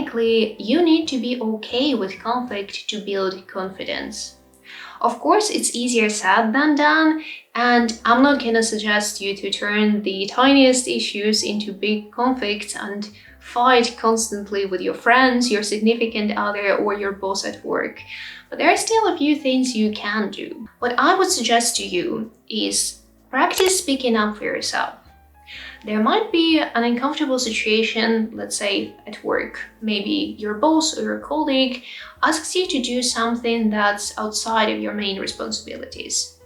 technically, you need to be okay with conflict to build confidence. Of course, it's easier said than done, and I'm not gonna suggest you to turn the tiniest issues into big conflicts and fight constantly with your friends, your significant other, or your boss at work. But there are still a few things you can do. What I would suggest to you is practice speaking up for yourself. There might be an uncomfortable situation, let's say at work. Maybe your boss or your colleague asks you to do something that's outside of your main responsibilities.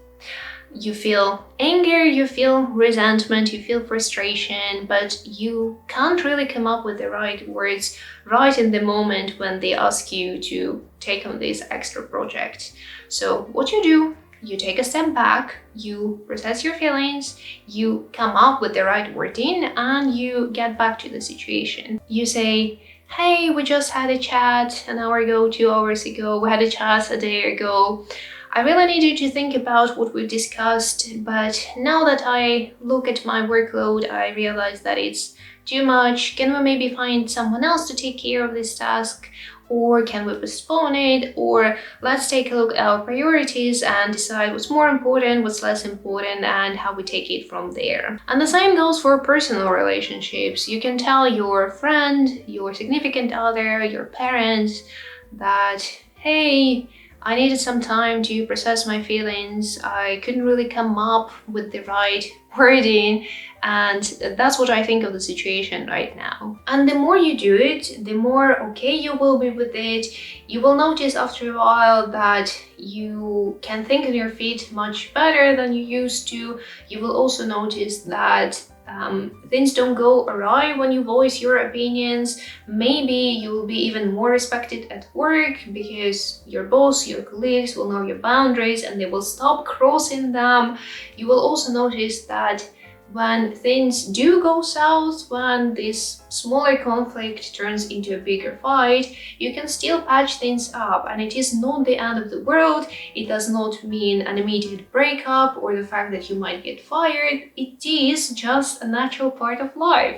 You feel anger, you feel resentment, you feel frustration, but you can't really come up with the right words right in the moment when they ask you to take on this extra project. So what you do, you take a step back, you process your feelings, you come up with the right wording, and you get back to the situation. You say, hey, we just had a chat an hour ago, 2 hours ago, we had a chat a day ago. I really need you to think about what we discussed, but now that I look at my workload, I realize that it's too much. Can we maybe find someone else to take care of this task? Or can we postpone it? Or let's take a look at our priorities and decide what's more important, what's less important, and how we take it from there. And the same goes for personal relationships. You can tell your friend, your significant other, your parents that, hey, I needed some time to process my feelings. I couldn't really come up with the right wording, and that's what I think of the situation right now. And the more you do it, the more okay you will be with it. You will notice after a while that you can think on your feet much better than you used to. You will also notice that things don't go awry when you voice your opinions. Maybe you will be even more respected at work because your boss, your colleagues will know your boundaries and they will stop crossing them. You will also notice that when things do go south, when this smaller conflict turns into a bigger fight, you can still patch things up, and it is not the end of the world. It does not mean an immediate breakup or the fact that you might get fired. It is just a natural part of life.